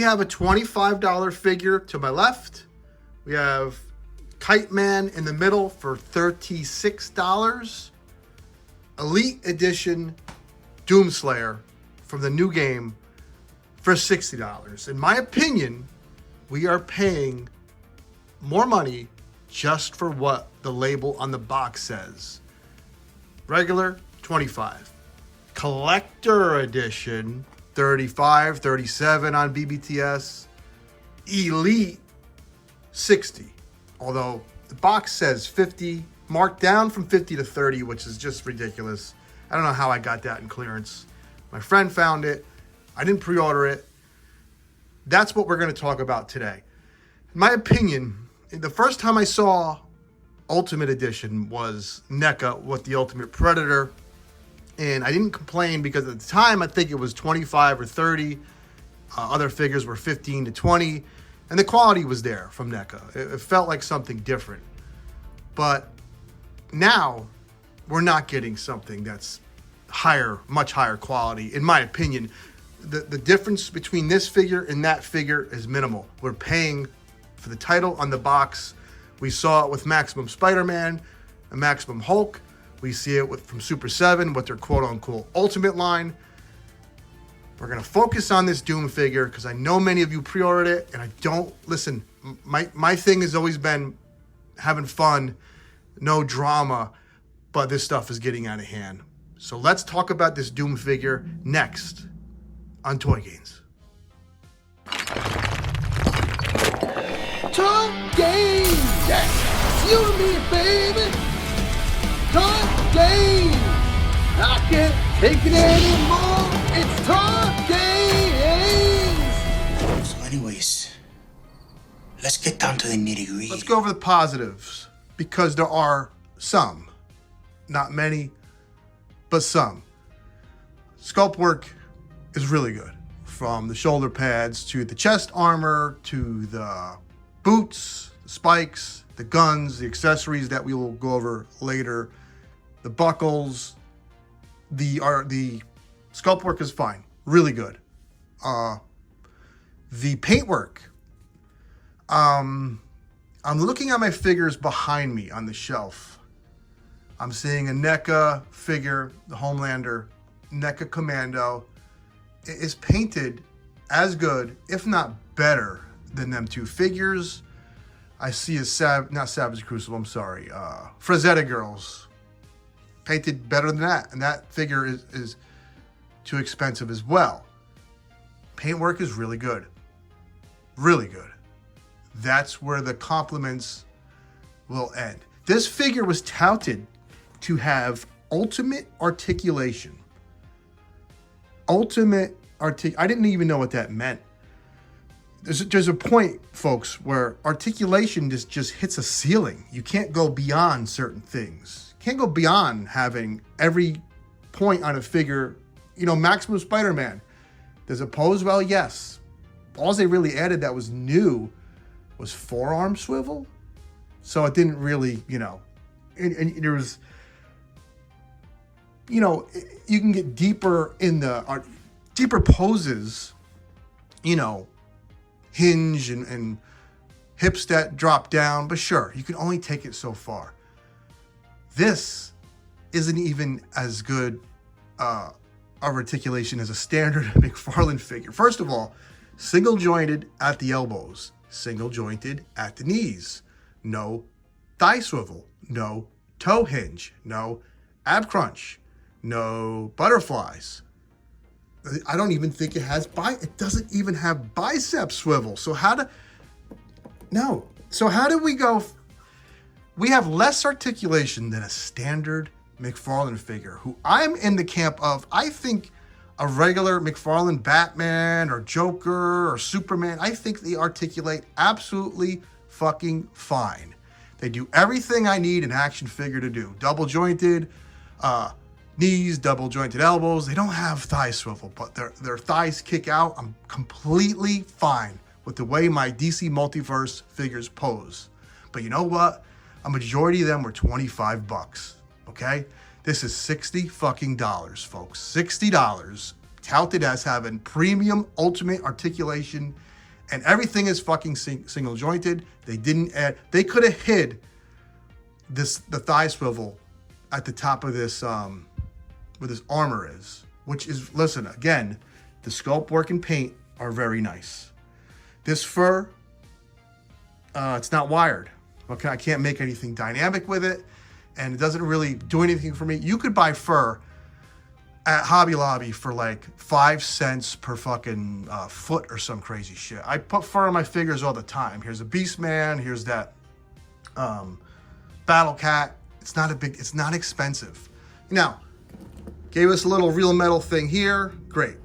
have a $25 figure to my left. We have Kite Man in the middle for $36. Elite Edition Doomslayer from the new game for $60. In my opinion, we are paying more money just for what the label on the box says. Regular, $25. Collector Edition, $35, $37 on BBTS. Elite, $60. Although the box says $50, marked down from $50 to $30, which is just ridiculous. I don't know how I got that in clearance. My friend found it. I didn't pre-order it. That's what we're going to talk about today. In my opinion, the first time I saw Ultimate Edition was NECA with the Ultimate Predator. And I didn't complain because at the time, I think it was 25 or 30. Other figures were 15 to 20. And the quality was there from NECA. It felt like something different. But now, we're not getting something that's higher, much higher quality. In my opinion, the difference between this figure and that figure is minimal. We're paying for the title on the box. We saw it with Maximum Spider-Man and Maximum Hulk. We see it from Super 7 with their quote-unquote Ultimate line. We're going to focus on this Doom figure because I know many of you pre-ordered it, and I don't... Listen, my thing has always been having fun, no drama, but this stuff is getting out of hand. So let's talk about this Doom figure next on Toy Gains. Toy Gains! Yes! You and me, baby! Toy Gains! I can't take it anymore! It's Toy Gains! So anyways, let's get down to the nitty-gritty. Let's go over the positives, because there are some. Not many, but some. Sculpt work is really good. From the shoulder pads to the chest armor to the boots, the spikes, the guns, the accessories that we will go over later, the buckles, the sculpt work is fine, really good. The paintwork, I'm looking at my figures behind me on the shelf. I'm seeing a NECA figure, the Homelander, NECA Commando. It is painted as good, if not better, than them two figures. I see a not Savage Crucible, I'm sorry, Frazetta Girls. Painted better than that, and that figure is too expensive as well. Paintwork is really good. Really good. That's where the compliments will end. This figure was touted to have ultimate articulation. I didn't even know what that meant. There's a point, folks, where articulation just hits a ceiling. You can't go beyond certain things. You can't go beyond having every point on a figure. You know, Maximum Spider-Man. Does it pose well? Yes. All they really added that was new was forearm swivel. So it didn't really, and there was, you can get deeper in the deeper poses, hinge and hips that drop down, but sure, you can only take it so far. This isn't even as good of articulation as a standard McFarlane figure. First of all, single jointed at the elbows, single jointed at the knees, no thigh swivel, no toe hinge, no ab crunch, no butterflies. I don't even think it has it doesn't even have bicep swivel. So how do we go? We have less articulation than a standard McFarlane figure, who I'm in the camp of. I think a regular McFarlane Batman or Joker or Superman, I think they articulate absolutely fucking fine. They do everything I need an action figure to do. Double jointed, knees, double jointed elbows. They don't have thigh swivel, but their thighs kick out. I'm completely fine with the way my DC Multiverse figures pose. But you know what? A majority of them were $25, okay? This is $60 fucking dollars, folks. $60, touted as having premium ultimate articulation And everything is fucking single jointed. They didn't add, they could have hid the thigh swivel at the top of this, where this armor is, which is, listen, again, the sculpt work and paint are very nice. This fur, it's not wired. Okay, I can't make anything dynamic with it, and it doesn't really do anything for me. You could buy fur at Hobby Lobby for like 5 cents per fucking foot or some crazy shit. I put fur on my figures all the time. Here's a Beast Man. Here's that Battle Cat. It's not expensive. Now, gave us a little real metal thing here. Great.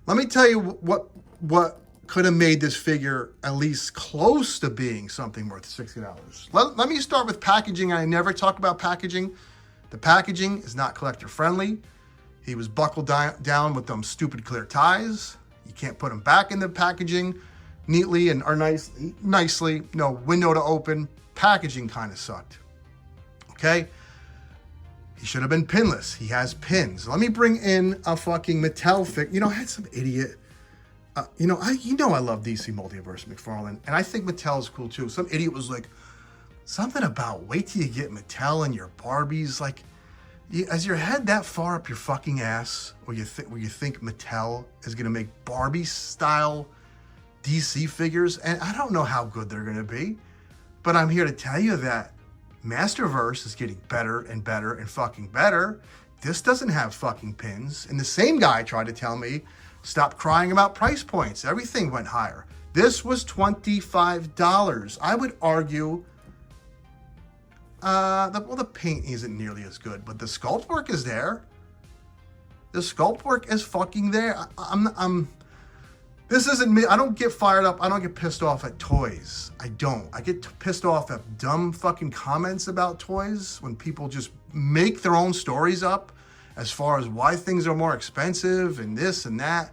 Let me tell you what could have made this figure at least close to being something worth $60. Let me start with packaging. I never talk about packaging. The packaging is not collector friendly. He was buckled down with them stupid clear ties. You can't put them back in the packaging neatly or nicely. No window to open. Packaging kind of sucked. Okay? He should have been pinless. He has pins. Let me bring in a fucking Mattel figure. You know, I had some idiot. I love DC Multiverse McFarlane, and I think Mattel is cool too. Some idiot was like, something about wait till you get Mattel and your Barbies. Like, is your head that far up your fucking ass where you think Mattel is gonna make Barbie style DC figures? And I don't know how good they're gonna be, but I'm here to tell you that Masterverse is getting better and better and fucking better. This doesn't have fucking pins. And the same guy tried to tell me, stop crying about price points. Everything went higher. This was $25. I would argue, the paint isn't nearly as good, but the sculpt work is there. The sculpt work is fucking there. This isn't me. I don't get fired up. I don't get pissed off at toys. I don't. I get pissed off at dumb fucking comments about toys when people just make their own stories up as far as why things are more expensive and this and that.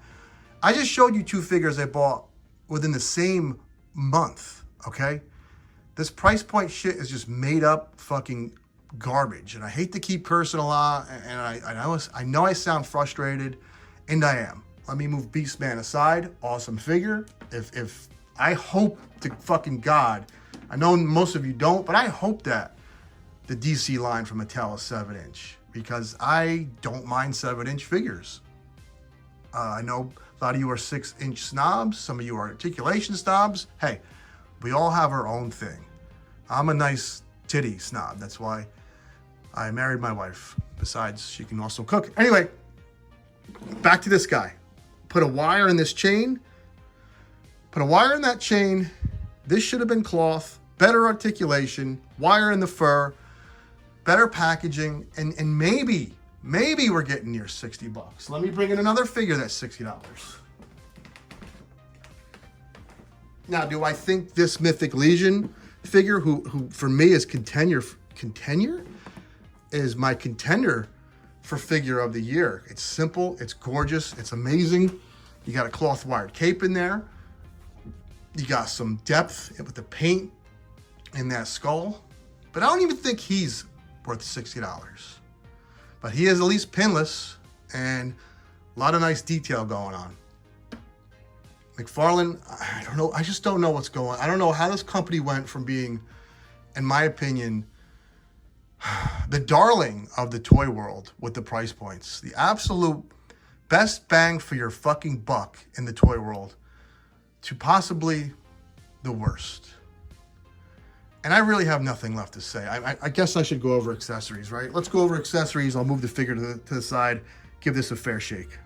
I just showed you 2 figures I bought within the same month, okay? This price point shit is just made up fucking garbage. And I hate to keep cursing a lot, and I know I sound frustrated, and I am. Let me move Beastman aside. Awesome figure. If I hope to fucking God, I know most of you don't, but I hope that the DC line from Mattel is 7-inch, because I don't mind 7-inch figures. I know a lot of you are 6-inch snobs. Some of you are articulation snobs. Hey, we all have our own thing. I'm a nice titty snob. That's why I married my wife. Besides, she can also cook. Anyway, back to this guy. Put a wire in this chain. Put a wire in that chain. This should have been cloth. Better articulation. Wire in the fur. Better packaging. And maybe we're getting near $60. Let me bring in another figure that's $60. Now, do I think this Mythic Legion figure, who for me is contender, is my contender for figure of the year? It's simple, it's gorgeous, it's amazing. You got a cloth wired cape in there. You got some depth with the paint in that skull. But I don't even think he's worth $60. But he is at least pinless and a lot of nice detail going on. McFarlane, I don't know. I just don't know what's going on. I don't know how this company went from being, in my opinion, the darling of the toy world with the price points. The absolute best bang for your fucking buck in the toy world to possibly the worst. And I really have nothing left to say. I guess I should go over accessories, right? Let's go over accessories. I'll move the figure to the side, give this a fair shake.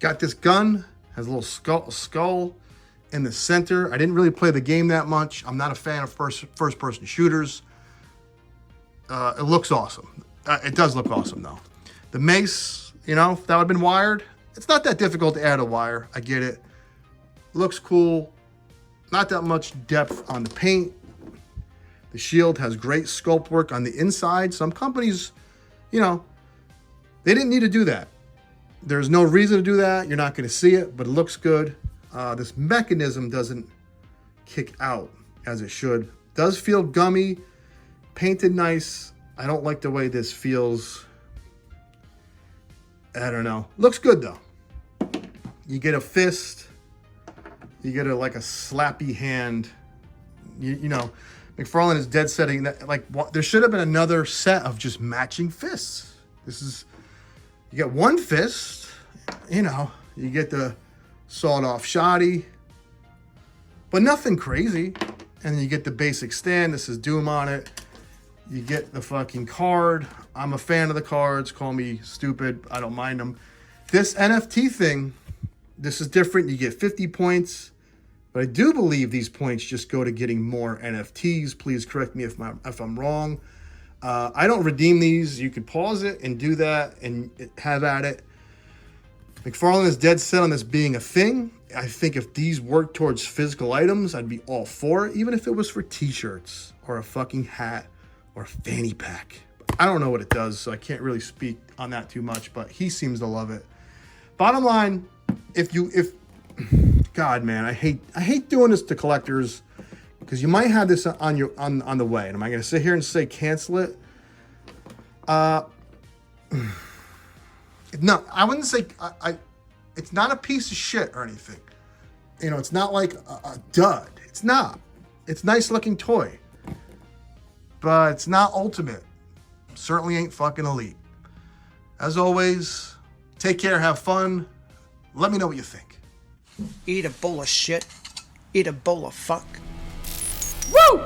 Got this gun. Has a little skull in the center. I didn't really play the game that much. I'm not a fan of first-person shooters. It looks awesome. It does look awesome, though. The mace, if that would have been wired, it's not that difficult to add a wire. I get it. Looks cool. Not that much depth on the paint. The shield has great sculpt work on the inside. Some companies, they didn't need to do that. There's no reason to do that. You're not going to see it, but it looks good. This mechanism doesn't kick out as it should. Does feel gummy, painted nice. I don't like the way this feels. I don't know. Looks good though. You get a fist. You get like a slappy hand. You know, McFarlane is dead setting that like there should have been another set of just matching fists. This is, you get one fist, you know, you get the sawed off shoddy, but nothing crazy. And then you get the basic stand. This is Doom on it. You get the fucking card. I'm a fan of the cards. Call me stupid. I don't mind them. This NFT thing, this is different. You get 50 points. But I do believe these points just go to getting more NFTs. Please correct me if I'm wrong. I don't redeem these. You could pause it and do that and have at it. McFarlane is dead set on this being a thing. I think if these work towards physical items, I'd be all for it, even if it was for t-shirts or a fucking hat or a fanny pack. I don't know what it does, so I can't really speak on that too much, but he seems to love it. Bottom line, God, man, I hate doing this to collectors because you might have this on the way. And am I going to sit here and say cancel it? No, I wouldn't say. It's not a piece of shit or anything. You know, it's not like a dud. It's not. It's a nice looking toy, but it's not ultimate. Certainly ain't fucking elite. As always, take care, have fun. Let me know what you think. Eat a bowl of shit. Eat a bowl of fuck. Woo!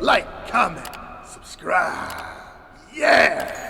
Like, comment, subscribe. Yeah!